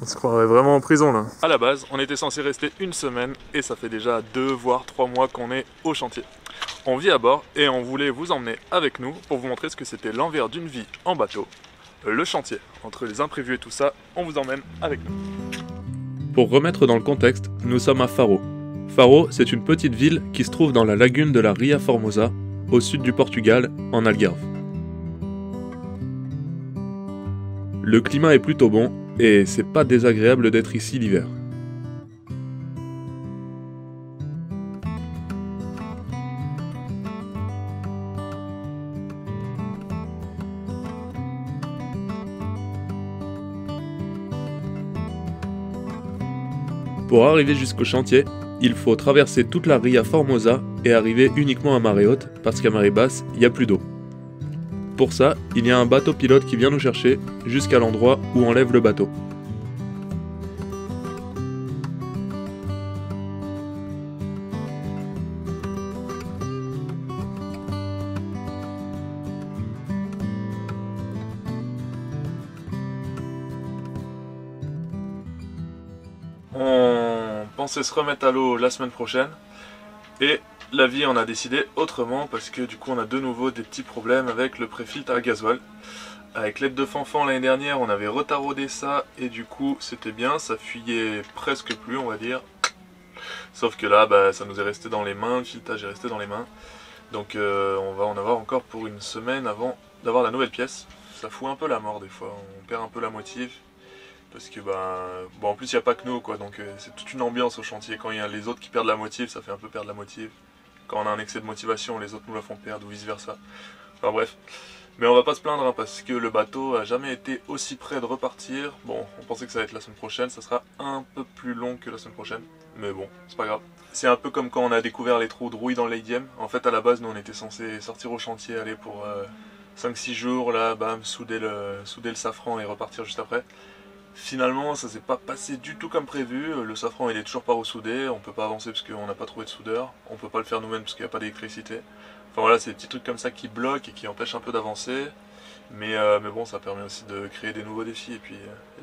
se croirait vraiment en prison là. À la base, on était censé rester une semaine et ça fait déjà 2 voire 3 mois qu'on est au chantier. On vit à bord et on voulait vous emmener avec nous pour vous montrer ce que c'était l'envers d'une vie en bateau. Le chantier, entre les imprévus et tout ça, on vous emmène avec nous. Pour remettre dans le contexte, nous sommes à Faro. Faro, c'est une petite ville qui se trouve dans la lagune de la Ria Formosa, au sud du Portugal, en Algarve. Le climat est plutôt bon et c'est pas désagréable d'être ici l'hiver. Pour arriver jusqu'au chantier, il faut traverser toute la Ria Formosa et arriver uniquement à marée haute parce qu'à marée basse, il n'y a plus d'eau. Pour ça, il y a un bateau pilote qui vient nous chercher jusqu'à l'endroit où on lève le bateau. On pensait se remettre à l'eau la semaine prochaine et la vie en a décidé autrement parce que du coup on a de nouveau des petits problèmes avec le préfiltre à gasoil. Avec l'aide de Fanfan l'année dernière on avait retaraudé ça et du coup c'était bien, ça fuyait presque plus on va dire. Sauf que là ça nous est resté dans les mains, le filetage est resté dans les mains. Donc on va en avoir encore pour une semaine avant d'avoir la nouvelle pièce. Ça fout un peu la mort des fois, on perd un peu la motive. Parce que en plus il n'y a pas que nous quoi, donc c'est toute une ambiance au chantier. Quand il y a les autres qui perdent la motive, ça fait un peu perdre la motive. Quand on a un excès de motivation, les autres nous la font perdre ou vice versa. Enfin bref. Mais on va pas se plaindre hein, parce que le bateau a jamais été aussi près de repartir. Bon, on pensait que ça allait être la semaine prochaine, ça sera un peu plus long que la semaine prochaine. Mais bon, c'est pas grave. C'est un peu comme quand on a découvert les trous de rouille dans l'Aidiem. En fait à la base nous on était censé sortir au chantier, aller pour 5-6 jours, là, bam, souder le safran et repartir juste après. Finalement ça s'est pas passé du tout comme prévu, le safran il est toujours pas ressoudé, on peut pas avancer parce qu'on n'a pas trouvé de soudeur, on peut pas le faire nous-mêmes parce qu'il n'y a pas d'électricité. Enfin voilà, c'est des petits trucs comme ça qui bloquent et qui empêchent un peu d'avancer, mais bon ça permet aussi de créer des nouveaux défis et puis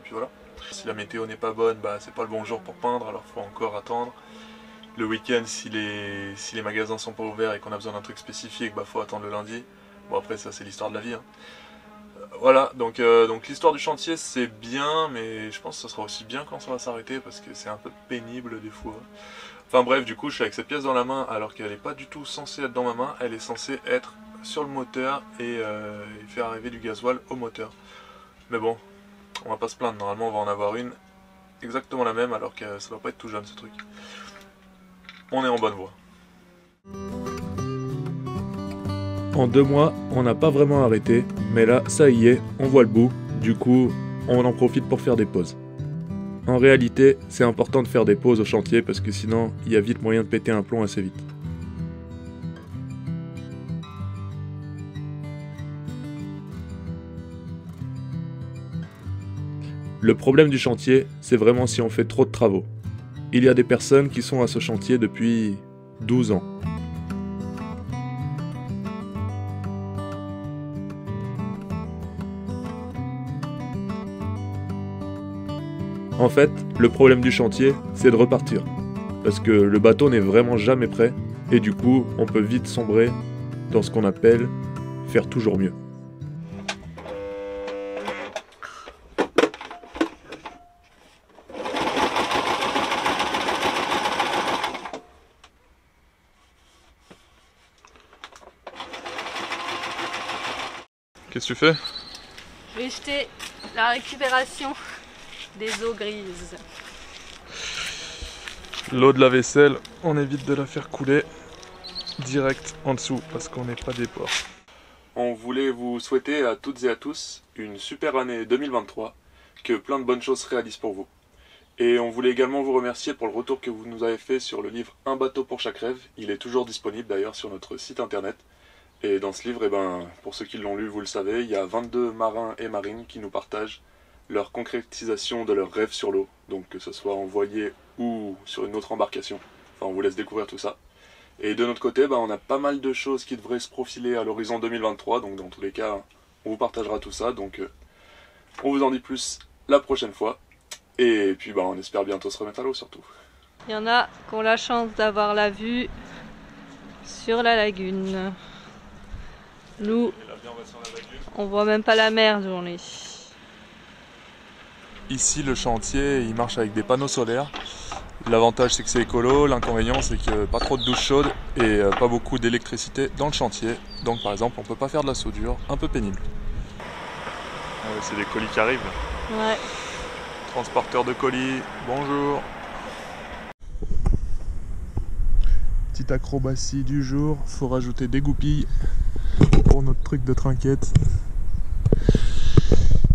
voilà. Si la météo n'est pas bonne, c'est pas le bon jour pour peindre, alors faut encore attendre. Le week-end si les magasins sont pas ouverts et qu'on a besoin d'un truc spécifique, faut attendre le lundi. Bon après ça c'est l'histoire de la vie hein. Voilà, donc l'histoire du chantier c'est bien, mais je pense que ça sera aussi bien quand ça va s'arrêter parce que c'est un peu pénible des fois. Enfin bref, du coup je suis avec cette pièce dans la main alors qu'elle n'est pas du tout censée être dans ma main, elle est censée être sur le moteur et faire arriver du gasoil au moteur. Mais bon, on va pas se plaindre, normalement on va en avoir une exactement la même alors que ça va pas être tout jeune ce truc. On est en bonne voie. En 2 mois, on n'a pas vraiment arrêté, mais là, ça y est, on voit le bout, du coup, on en profite pour faire des pauses. En réalité, c'est important de faire des pauses au chantier parce que sinon, il y a vite moyen de péter un plomb assez vite. Le problème du chantier, c'est vraiment si on fait trop de travaux. Il y a des personnes qui sont à ce chantier depuis 12 ans. En fait, le problème du chantier, c'est de repartir. Parce que le bateau n'est vraiment jamais prêt, et du coup, on peut vite sombrer dans ce qu'on appelle faire toujours mieux. Qu'est-ce que tu fais? Je vais jeter la récupération des eaux grises. L'eau de la vaisselle, on évite de la faire couler direct en dessous parce qu'on n'est pas des porcs. On voulait vous souhaiter à toutes et à tous une super année 2023, que plein de bonnes choses se réalisent pour vous. Et on voulait également vous remercier pour le retour que vous nous avez fait sur le livre Un bateau pour chaque rêve. Il est toujours disponible d'ailleurs sur notre site internet. Et dans ce livre, pour ceux qui l'ont lu, vous le savez, il y a 22 marins et marines qui nous partagent leur concrétisation de leurs rêves sur l'eau. Donc que ce soit en voilier ou sur une autre embarcation. Enfin, on vous laisse découvrir tout ça. Et de notre côté, on a pas mal de choses qui devraient se profiler à l'horizon 2023. Donc dans tous les cas, on vous partagera tout ça. Donc on vous en dit plus la prochaine fois. Et puis on espère bientôt se remettre à l'eau surtout. Il y en a qui ont la chance d'avoir la vue sur la lagune. Nous, on voit même pas la mer de journée. Ici le chantier il marche avec des panneaux solaires. L'avantage c'est que c'est écolo, l'inconvénient c'est que pas trop de douche chaude et pas beaucoup d'électricité dans le chantier. Donc par exemple on peut pas faire de la soudure, un peu pénible. C'est des colis qui arrivent. Ouais. Transporteur de colis, bonjour. Petite acrobatie du jour, faut rajouter des goupilles pour notre truc de trinquette.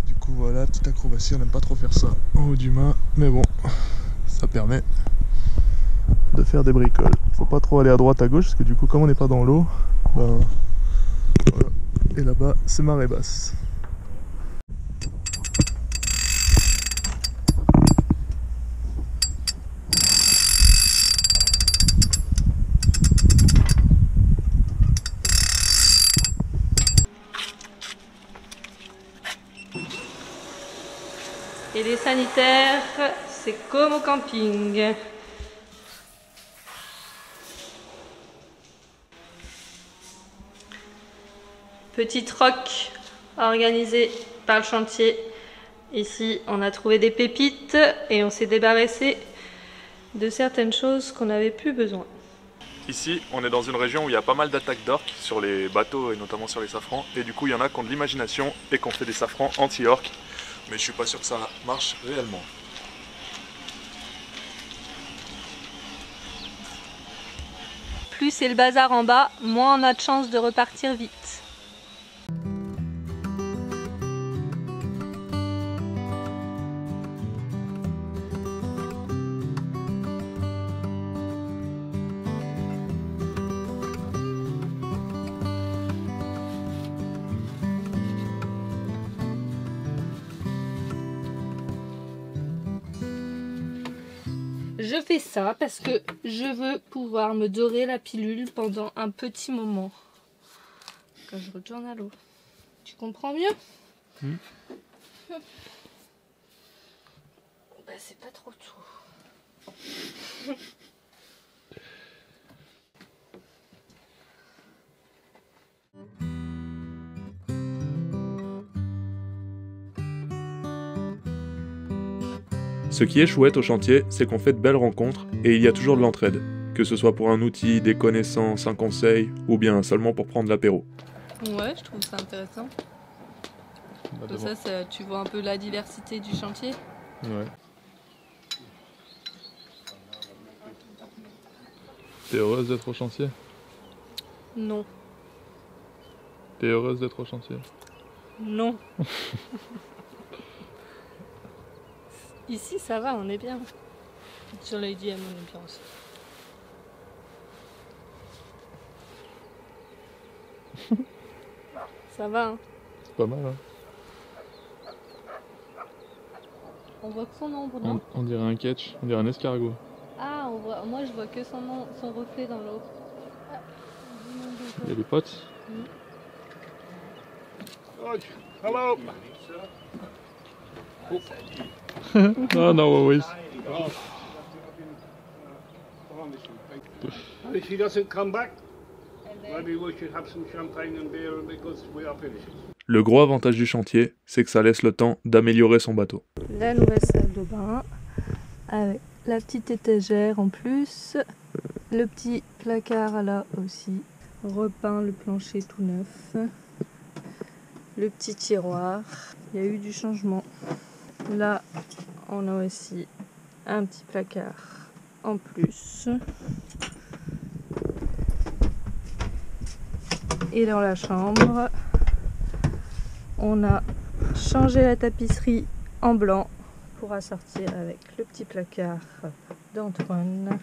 Du coup voilà, petite acrobatie, on n'aime pas trop faire ça en haut du mât, mais bon, ça permet de faire des bricoles. Faut pas trop aller à droite à gauche parce que du coup comme on n'est pas dans l'eau, voilà. Et là-bas c'est marée basse. Et les sanitaires, c'est comme au camping. Petite roque organisée par le chantier. Ici, on a trouvé des pépites et on s'est débarrassé de certaines choses qu'on n'avait plus besoin. Ici, on est dans une région où il y a pas mal d'attaques d'orques sur les bateaux et notamment sur les safrans. Et du coup, il y en a qui ont de l'imagination et qui ont fait des safrans anti-orques. Mais je suis pas sûr que ça marche réellement. Plus c'est le bazar en bas, moins on a de chances de repartir vite. Je fais ça parce que je veux pouvoir me dorer la pilule pendant un petit moment. Quand je retourne à l'eau. Tu comprends mieux? Bah c'est pas trop tôt. Ce qui est chouette au chantier, c'est qu'on fait de belles rencontres et il y a toujours de l'entraide. Que ce soit pour un outil, des connaissances, un conseil ou bien seulement pour prendre l'apéro. Ouais, je trouve ça intéressant. Comme ça, tu vois un peu la diversité du chantier. Ouais. T'es heureuse d'être au chantier? Non. T'es heureuse d'être au chantier? Non. Ici, ça va, on est bien. Sur l'IDM, on est bien aussi. Ça va, hein? C'est pas mal, hein? On voit que son ombre, non? On dirait un ketch, on dirait un escargot. Ah, on voit... moi je vois que son reflet dans l'eau. Ah. Il y a des potes? Hello. No, no worries. If she doesn't come back, maybe we should have some champagne and beer because we are finished. Le gros avantage du chantier, c'est que ça laisse le temps d'améliorer son bateau. La nouvelle salle de bain, avec la petite étagère en plus, le petit placard là aussi, repeint le plancher tout neuf, le petit tiroir, il y a eu du changement. Là, on a aussi un petit placard en plus. Et dans la chambre, on a changé la tapisserie en blanc pour assortir avec le petit placard d'Antoine.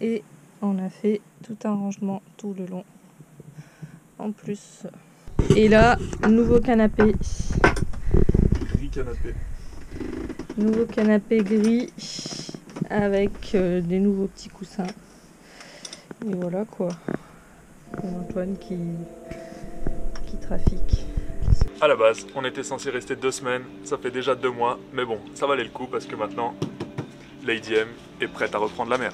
Et on a fait tout un rangement tout le long en plus. Et là, nouveau canapé. Gris canapé. Nouveau canapé gris avec des nouveaux petits coussins. Et voilà quoi. Et Antoine qui trafique. À la base, on était censé rester 2 semaines, ça fait déjà 2 mois, mais bon, ça valait le coup parce que maintenant, Lady M est prête à reprendre la mer.